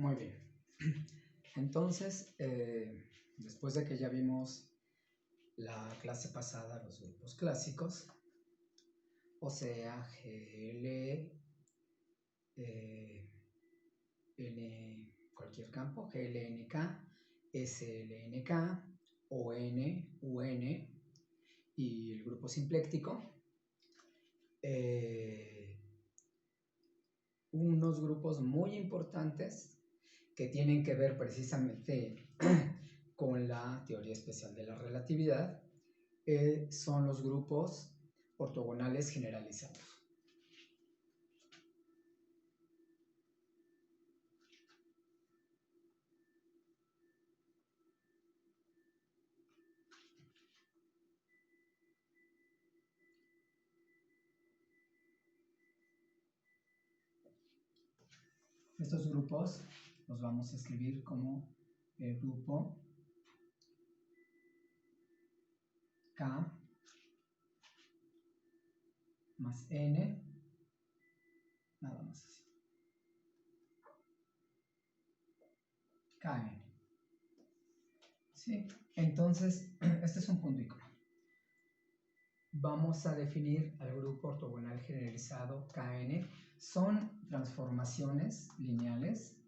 Muy bien. Entonces, después de que ya vimos la clase pasada, los grupos clásicos, o sea, GL, N, cualquier campo, GLNK, SLNK, ON, UN y el grupo simpléctico, unos grupos muy importantes que tienen que ver precisamente con la teoría especial de la relatividad, son los grupos ortogonales generalizados. Estos grupos los vamos a escribir como el grupo K más N, nada más así. KN. ¿Sí? Entonces, este es un punto y coma. Vamos a definir al grupo ortogonal generalizado KN. Son transformaciones lineales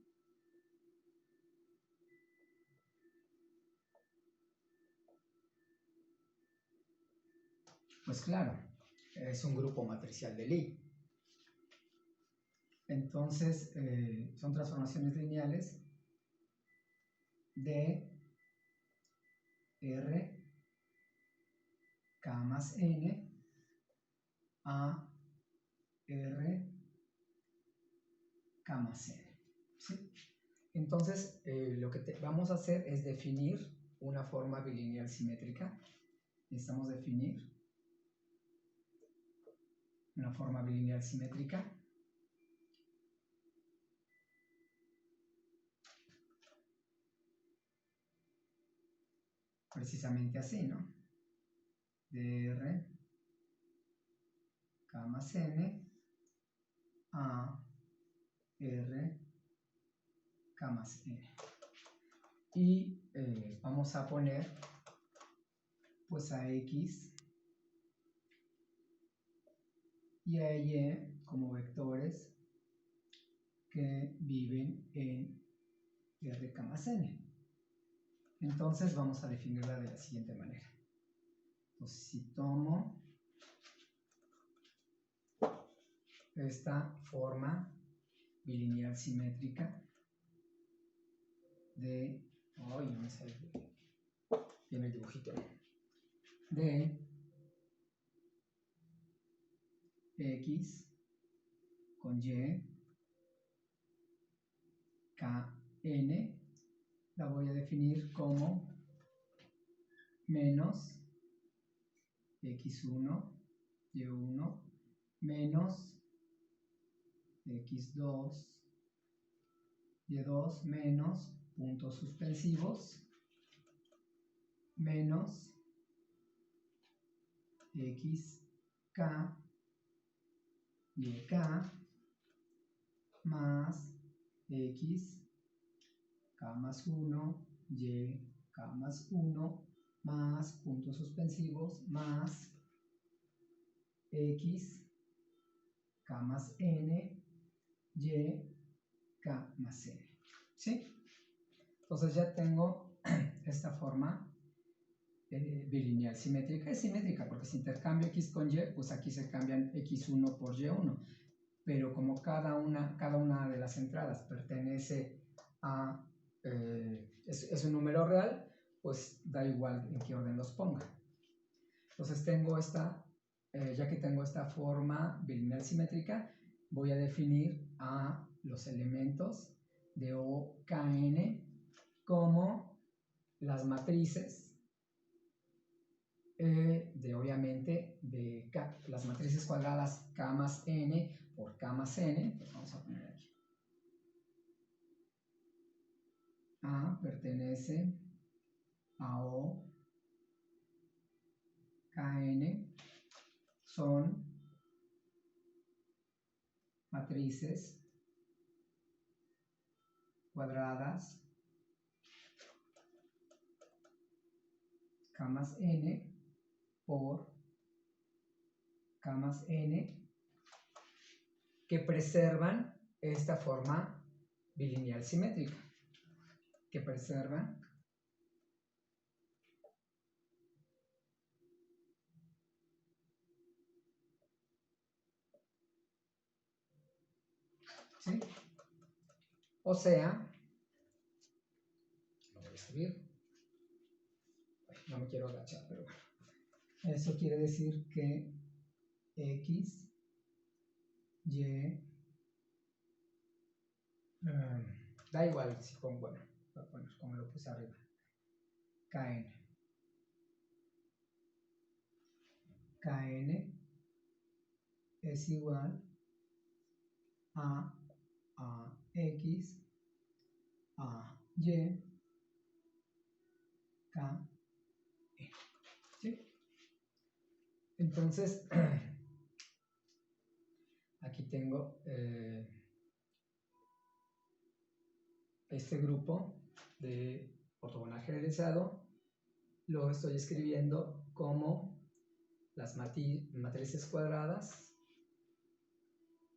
pues claro, es un grupo matricial de Lie. Entonces, son transformaciones lineales de R, K más N, a R, K más N. ¿Sí? Entonces, lo que vamos a hacer es definir una forma bilineal simétrica. Necesitamos definir una forma bilineal simétrica. Precisamente así, ¿no? De R, K más N, a R, K más N. Y vamos a poner pues a X y a Y como vectores que viven en RK más N. Entonces vamos a definirla de la siguiente manera. Entonces si tomo esta forma bilineal simétrica de... ¡Ay, no me sale bien el dibujito! De X con Y, KN, la voy a definir como menos X1, Y1, menos X2, Y2, menos puntos suspensivos, menos XK, YK, más X, K más 1, Y, K más 1, más puntos suspensivos, más X, K más N, Y, K más N. ¿Sí? Entonces ya tengo esta forma bilineal simétrica. Es simétrica porque si intercambio X con Y, pues aquí se cambian X1 por Y1. Pero como cada una de las entradas pertenece a... es un número real, pues da igual en qué orden los ponga. Entonces tengo esta, ya que tengo esta forma bilineal simétrica, voy a definir a los elementos de OKN como las matrices obviamente de K, las matrices cuadradas K más N por K más N, pues vamos a poner aquí. A pertenece a O, KN, son matrices cuadradas K más N por K más N que preservan esta forma bilineal simétrica, que preservan ¿sí? O sea, lo voy a escribir, no me quiero agachar, pero bueno, eso quiere decir que X, Y, da igual si pongo, bueno, voy a poner como lo puse arriba, KN. KN es igual a X, a Y, K, E. ¿Sí? Entonces, aquí tengo este grupo de ortogonal generalizado, lo estoy escribiendo como las matrices cuadradas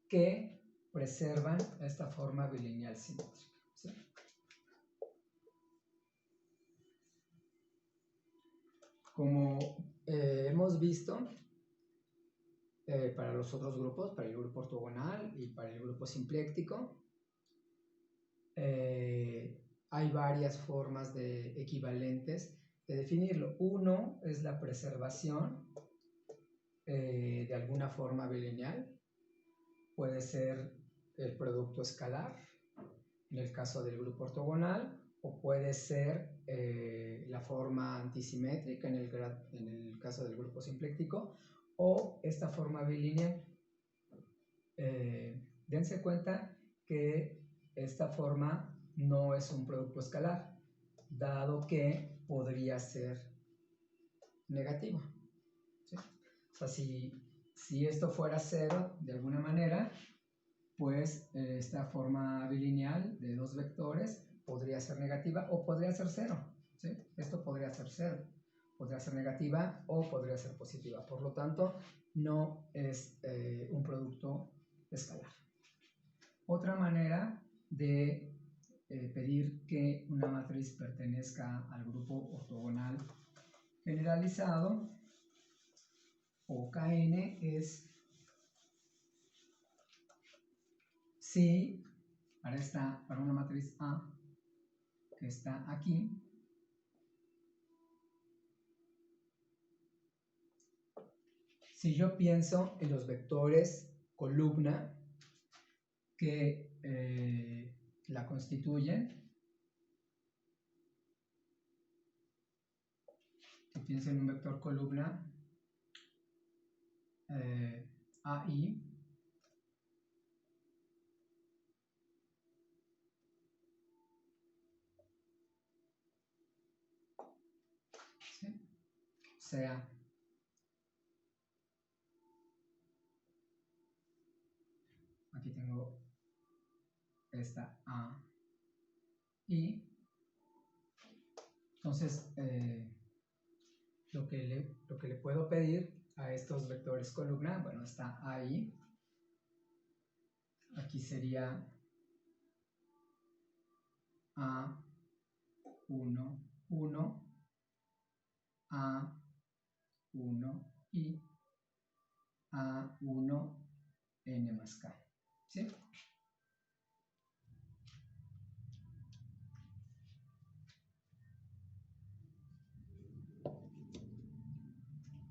que preservan esta forma bilineal simétrica. ¿Sí? Como hemos visto, para los otros grupos, para el grupo ortogonal y para el grupo simpléctico, hay varias formas de equivalentes de definirlo. Uno es la preservación de alguna forma bilineal. Puede ser el producto escalar, en el caso del grupo ortogonal, o puede ser la forma antisimétrica en el caso del grupo simpléctico, o esta forma bilineal. Dense cuenta que esta forma no es un producto escalar, dado que podría ser negativo. ¿Sí? O sea, si esto fuera cero de alguna manera, pues esta forma bilineal de dos vectores podría ser negativa o podría ser cero. ¿Sí? Esto podría ser cero, podría ser negativa o podría ser positiva. Por lo tanto, no es un producto escalar. Otra manera de pedir que una matriz pertenezca al grupo ortogonal generalizado o KN es si para una matriz A que está aquí, si yo pienso en los vectores columna que la constituyen, si pienso en un vector columna AI, ¿sí? O sea, aquí tengo esta A y entonces lo que le puedo pedir a estos vectores columna, bueno, está ahí, aquí sería A1, 1, A1 y A1 N más K. ¿Sí?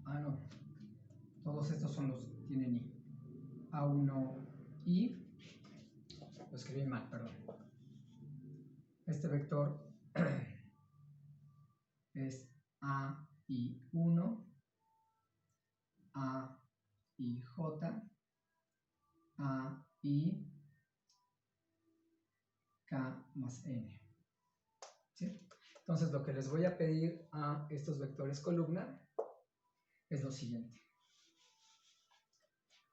No. Todos estos son los que tienen I. A1I. Lo escribí mal, perdón. Este vector es AI1, AIJ, AI, K más N. ¿Sí? Entonces lo que les voy a pedir a estos vectores columna es lo siguiente.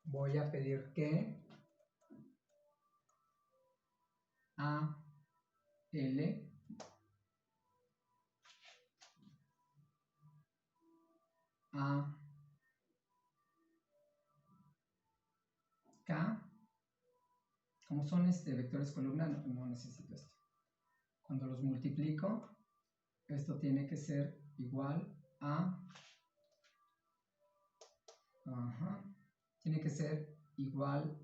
Voy a pedir que A L A K, como son vectores columna, no necesito esto. Cuando los multiplico, esto tiene que ser igual a, tiene que ser igual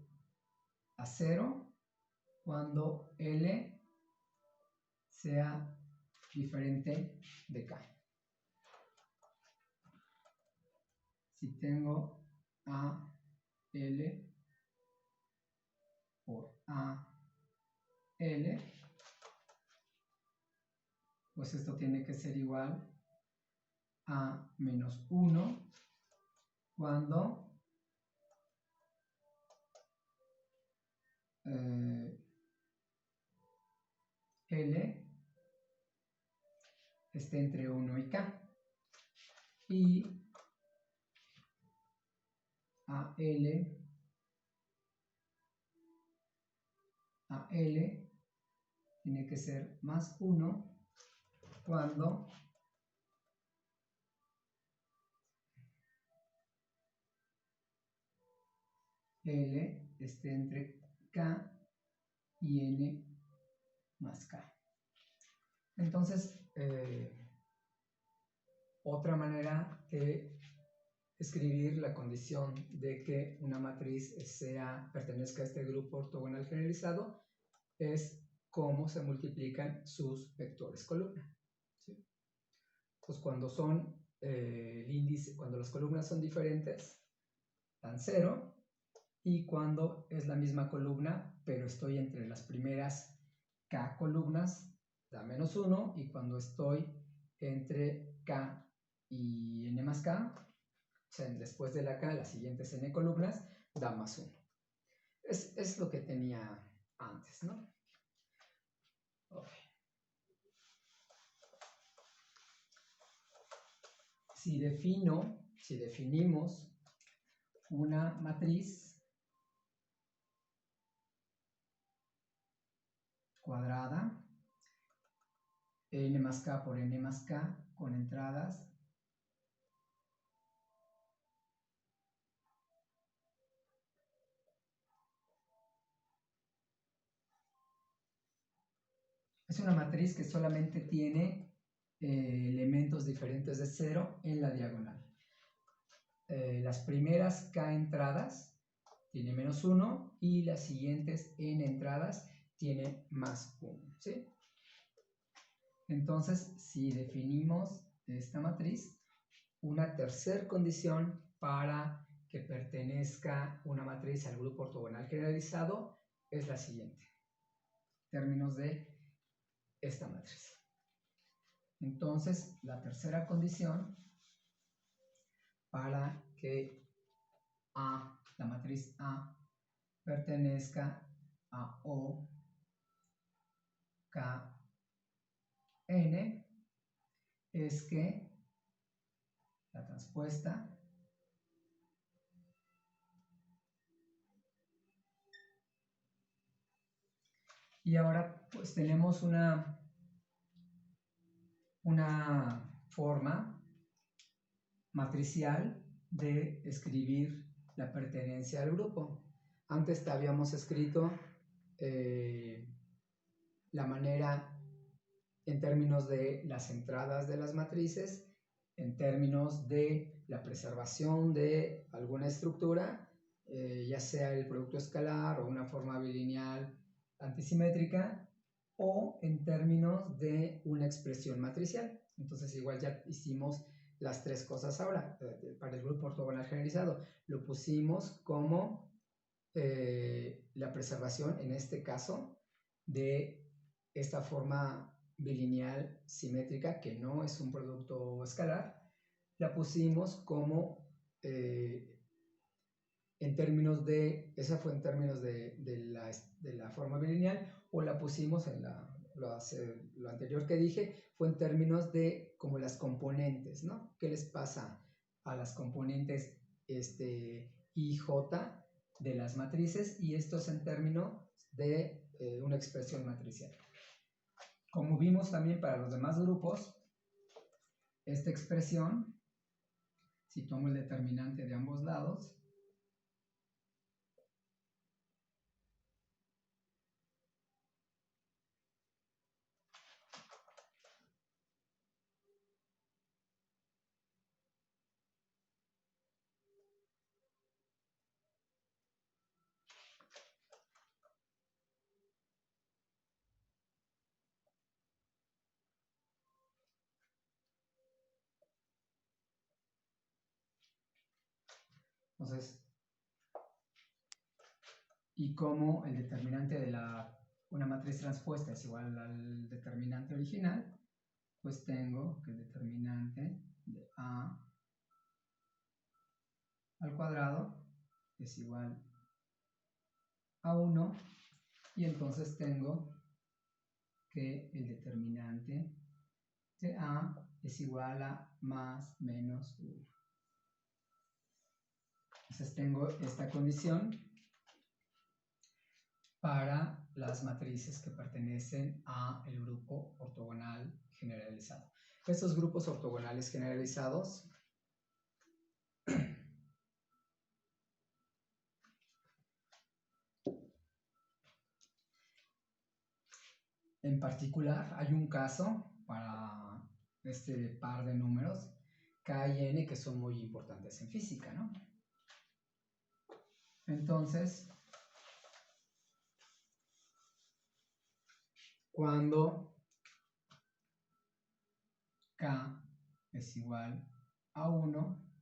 a 0 cuando L sea diferente de K. Si tengo A, L por A, L, pues esto tiene que ser igual a menos 1 cuando L esté entre 1 y K. Y a L tiene que ser más 1 cuando L esté entre K y N más K. Entonces, otra manera de escribir la condición de que una matriz pertenezca a este grupo ortogonal generalizado es cómo se multiplican sus vectores columna. ¿Sí? Pues cuando son cuando las columnas son diferentes, dan 0, y cuando es la misma columna, pero estoy entre las primeras K columnas, da menos 1, y cuando estoy entre K y N más K, o sea, después de la K, las siguientes N columnas, da más 1. Es lo que tenía antes, ¿no? Okay. Si definimos una matriz cuadrada, N más K por N más K, con entradas es una matriz que solamente tiene elementos diferentes de 0 en la diagonal. Las primeras K entradas tiene menos 1 y las siguientes N entradas tiene más 1. ¿Sí? Entonces, si definimos esta matriz, una tercera condición para que pertenezca una matriz al grupo ortogonal generalizado es la siguiente, en términos de esta matriz. Entonces, la tercera condición para que la matriz A pertenezca a O, K, N, es que la transpuesta y ahora pues tenemos una forma matricial de escribir la pertenencia al grupo. Antes habíamos escrito la manera en términos de las entradas de las matrices, en términos de la preservación de alguna estructura, ya sea el producto escalar o una forma bilineal antisimétrica, o en términos de una expresión matricial. Entonces igual ya hicimos las tres cosas ahora. Para el grupo ortogonal generalizado lo pusimos como la preservación, en este caso, de esta forma bilineal simétrica que no es un producto escalar. La pusimos como en términos de, esa fue en términos de la forma bilineal, o la pusimos en lo anterior que dije, fue en términos de como las componentes, ¿no? ¿Qué les pasa a las componentes I, J de las matrices? Y esto es en términos de una expresión matricial. Como vimos también para los demás grupos, esta expresión, si tomo el determinante de ambos lados, entonces, y como el determinante de una matriz transpuesta es igual al determinante original, pues tengo que el determinante de A al cuadrado es igual a 1, y entonces tengo que el determinante de A es igual a más menos 1. Entonces tengo esta condición para las matrices que pertenecen al grupo ortogonal generalizado. Estos grupos ortogonales generalizados en particular hay un caso para este par de números K y N que son muy importantes en física, ¿no? Entonces, cuando K es igual a 1,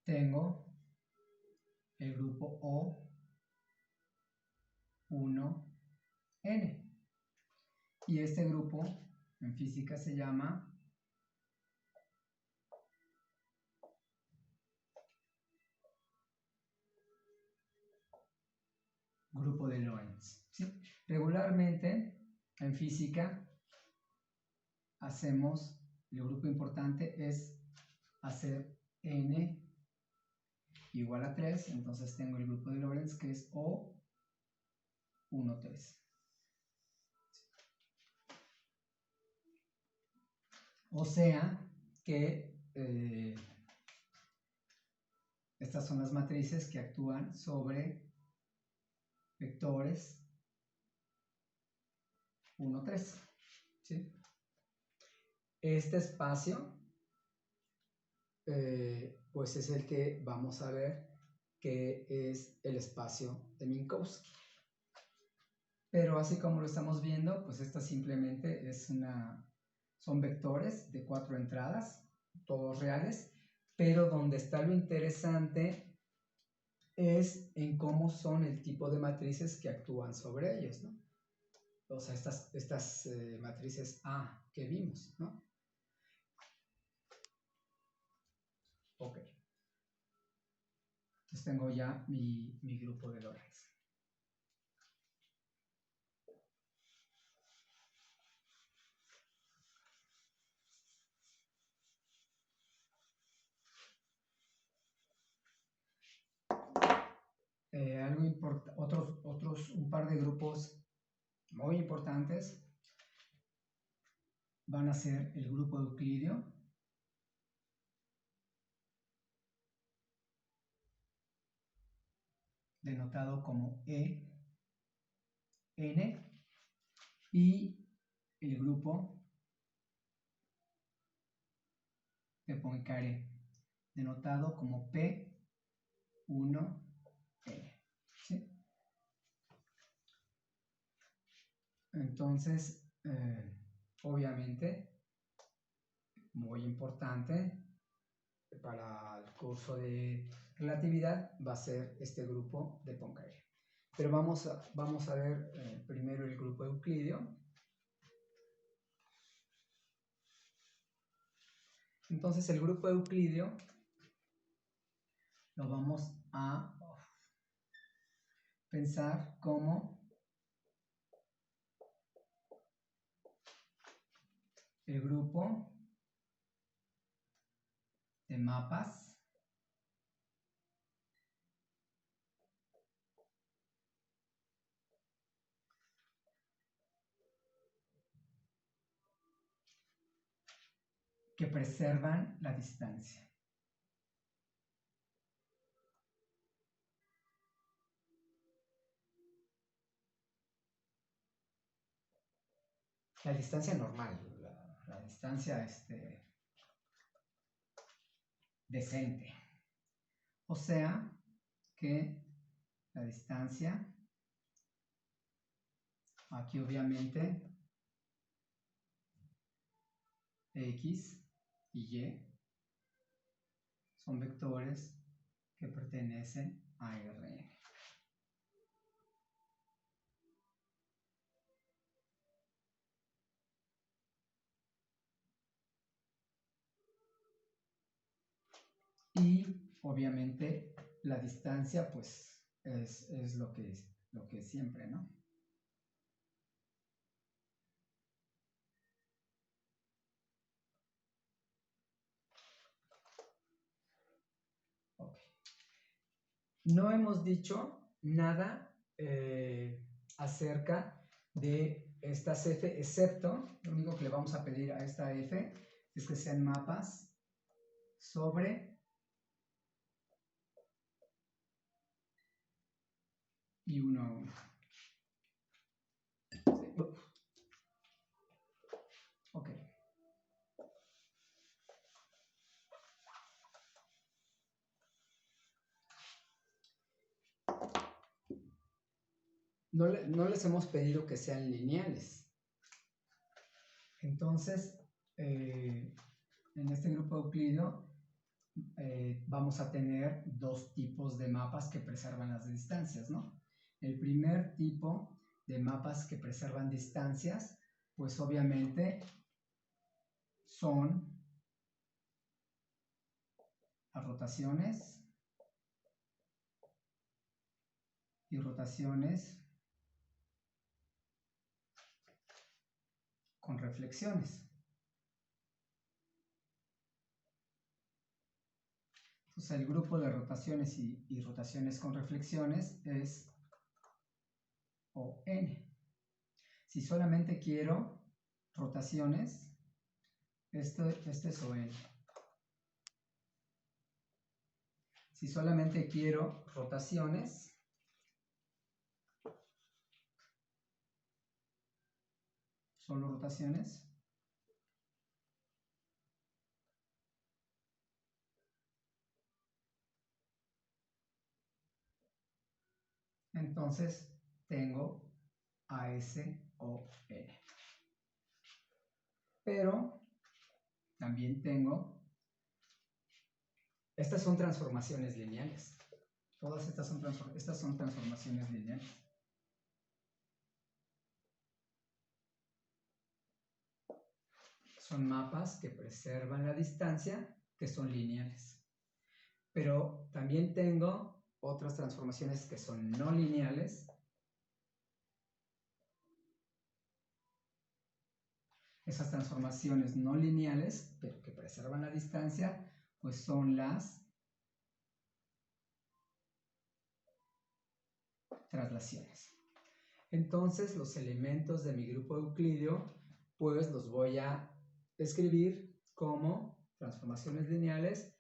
tengo el grupo O1N. Y este grupo en física se llama grupo de Lorentz, ¿sí? Regularmente en física hacemos, el grupo importante es hacer N igual a 3, entonces tengo el grupo de Lorentz que es O13. O sea que estas son las matrices que actúan sobre vectores 1, 3, ¿sí? Este espacio pues es el que vamos a ver que es el espacio de Minkowski. Pero así como lo estamos viendo, pues esta simplemente son vectores de 4 entradas, todos reales, pero donde está lo interesante es en cómo son el tipo de matrices que actúan sobre ellos, ¿no? O sea, estas matrices A que vimos, ¿no? Ok. Entonces tengo ya mi grupo de Lorentz. Un par de grupos muy importantes van a ser el grupo euclídeo, denotado como EN, y el grupo de Poincaré, denotado como P1N. ¿Sí? Entonces, obviamente, muy importante para el curso de relatividad va a ser este grupo de Poincaré. Pero vamos a ver primero el grupo euclídeo. Entonces el grupo euclídeo lo vamos a pensar como el grupo de mapas que preservan la distancia. La distancia normal, la distancia decente. O sea que la distancia, aquí obviamente X y Y son vectores que pertenecen a Rn. Y obviamente la distancia pues es lo que es siempre, ¿no? Okay. No hemos dicho nada acerca de estas F, excepto, lo único que le vamos a pedir a esta F es que sean mapas sobre y 1 a 1. Ok. No les hemos pedido que sean lineales. Entonces, en este grupo euclídeo vamos a tener dos tipos de mapas que preservan las distancias, ¿no? El primer tipo de mapas que preservan distancias, pues obviamente son las rotaciones y rotaciones con reflexiones. Entonces el grupo de rotaciones y rotaciones con reflexiones es ON. Si solamente quiero rotaciones, este es ON. Si solamente quiero rotaciones, solo rotaciones, entonces tengo ASON. Pero también tengo, estas son transformaciones lineales. Todas estas son transformaciones lineales. Son mapas que preservan la distancia, que son lineales. Pero también tengo otras transformaciones que son no lineales. Esas transformaciones no lineales, pero que preservan la distancia, pues son las traslaciones. Entonces, los elementos de mi grupo euclídeo, pues los voy a escribir como transformaciones lineales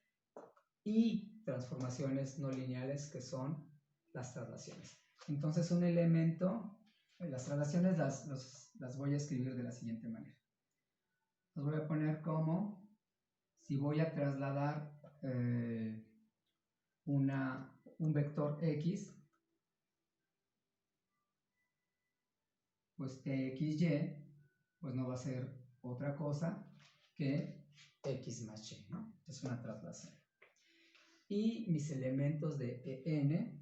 y transformaciones no lineales, que son las traslaciones. Entonces, un elemento, las traslaciones las voy a escribir de la siguiente manera. Los voy a poner como, si voy a trasladar un vector X, pues TXY, pues no va a ser otra cosa que X más Y, ¿no? Es una traslación. Y mis elementos de EN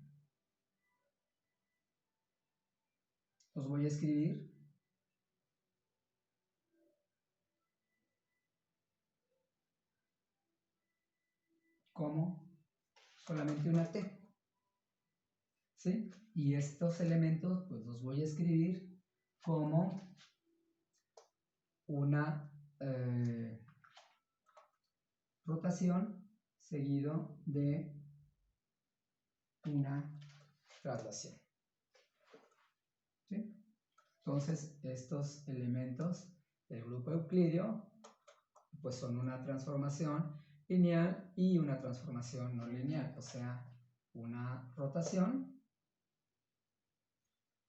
los voy a escribir como solamente una T, ¿sí? Y estos elementos pues los voy a escribir como una rotación seguido de una traslación, ¿sí? Entonces estos elementos del grupo euclídeo pues son una transformación lineal y una transformación no lineal, o sea, una rotación,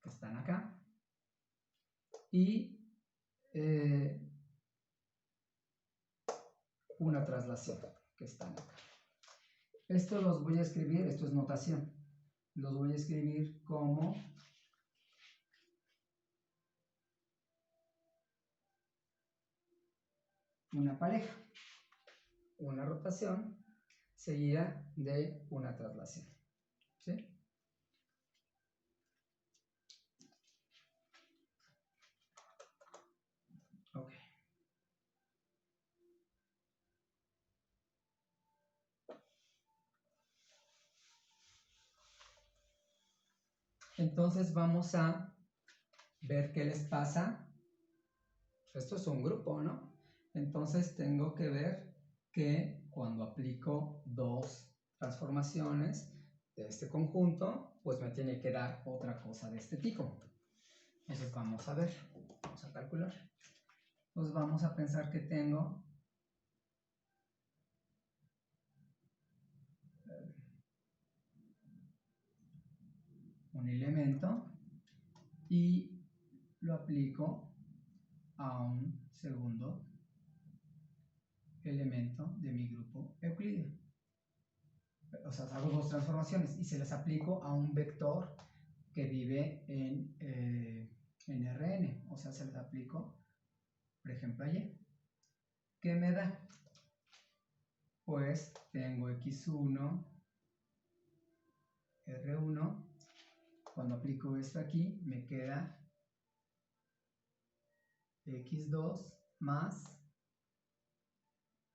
que están acá, y una traslación, que están acá. Esto los voy a escribir, esto es notación, los voy a escribir como una pareja, una rotación seguida de una traslación, ¿sí? Ok. Entonces vamos a ver qué les pasa. Esto es un grupo, ¿no? Entonces tengo que ver que cuando aplico dos transformaciones de este conjunto, pues me tiene que dar otra cosa de este tipo. Entonces vamos a ver, vamos a calcular. Pues vamos a pensar que tengo un elemento y lo aplico a un segundo elemento de mi grupo euclídeo. O sea, hago dos transformaciones y se las aplico a un vector que vive en Rn. O sea, se las aplico, por ejemplo, a Y. ¿Qué me da? Pues tengo x1, R1. Cuando aplico esto aquí, me queda x2 más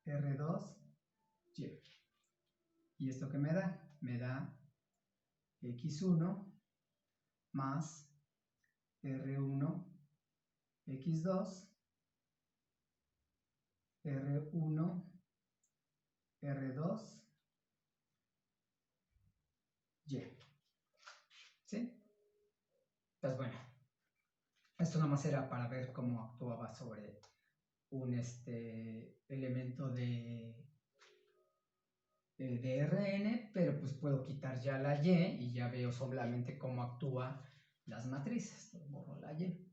R2, Y. ¿Y esto qué me da? Me da x1 más R1, x2, R1, R2, Y. ¿Sí? Pues bueno, esto nada más era para ver cómo actuaba sobre un elemento de Rn, pero pues puedo quitar ya la Y y ya veo solamente cómo actúan las matrices. Entonces borro la Y.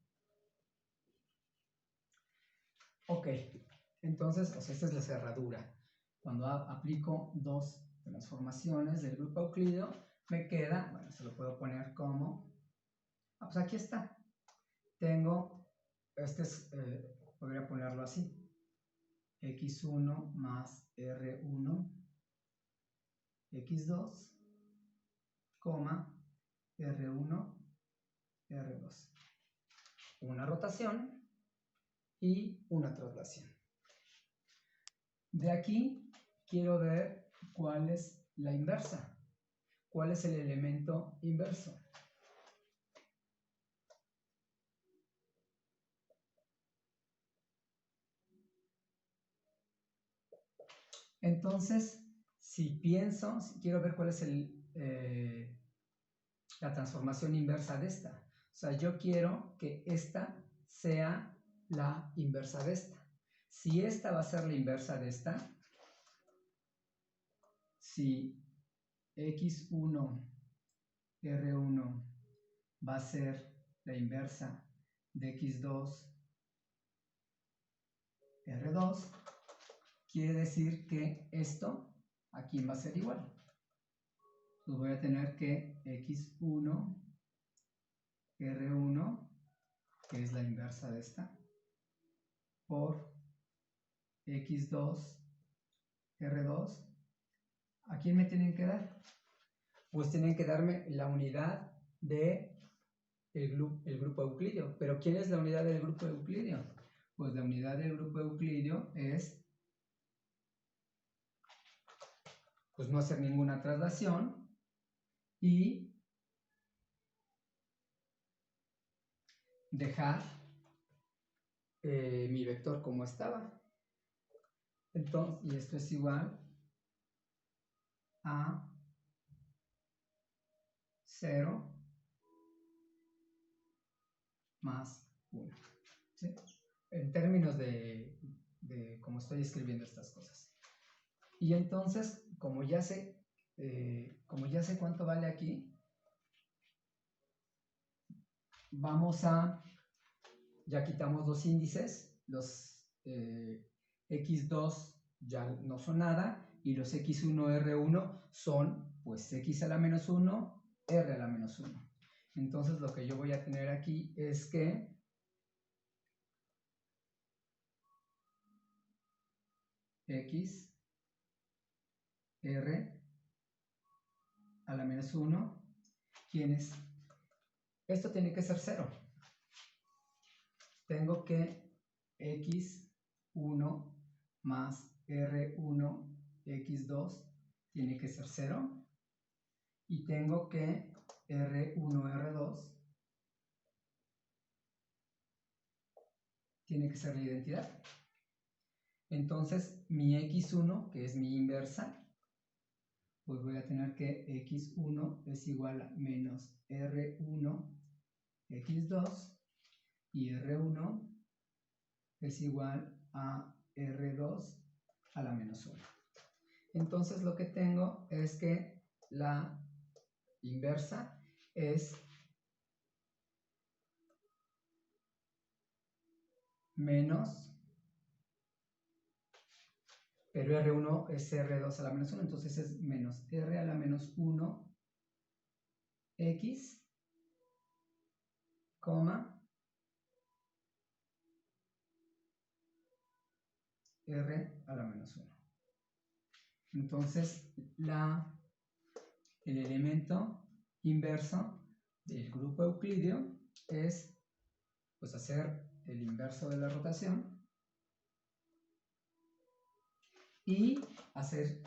Ok, entonces, o sea, esta es la cerradura. Cuando aplico dos transformaciones del grupo euclídeo, me queda, bueno, se lo puedo poner como, pues aquí está. Tengo, podría ponerlo así, x1 más r1, x2, r1, r2. Una rotación y una traslación. De aquí quiero ver cuál es la inversa. ¿Cuál es el elemento inverso? Entonces, si quiero ver cuál es la transformación inversa de esta. O sea, yo quiero que esta sea la inversa de esta. Si esta va a ser la inversa de esta, si x1, r1 va a ser la inversa de x2, r2, quiere decir que esto aquí va a ser igual. Pues voy a tener que x1, r1, que es la inversa de esta, por x2, r2. ¿A quién me tienen que dar? Pues tienen que darme la unidad de el grupo euclídeo. ¿Pero quién es la unidad del grupo euclídeo? Pues la unidad del grupo euclídeo es pues no hacer ninguna traslación y dejar mi vector como estaba. Entonces, y esto es igual a 0 más 1. ¿Sí? En términos de de cómo estoy escribiendo estas cosas. Y entonces, como ya sé cuánto vale aquí, ya quitamos los índices, los x2 ya no son nada, y los x1, r1 son pues x a la menos 1, r a la menos 1. Entonces lo que yo voy a tener aquí es que x, r a la menos 1, esto tiene que ser 0. Tengo que x1 más r1, x2 tiene que ser 0. Y tengo que R1, R2 tiene que ser la identidad. Entonces, mi x1, que es mi inversa, pues voy a tener que x1 es igual a menos R1, x2, y R1 es igual a R2 a la menos 1. Entonces, lo que tengo es que la inversa es menos, pero R1 es R2 a la menos 1, entonces es menos R a la menos 1 X, coma, R a la menos 1. Entonces, el elemento inverso del grupo euclídeo es pues hacer el inverso de la rotación y hacer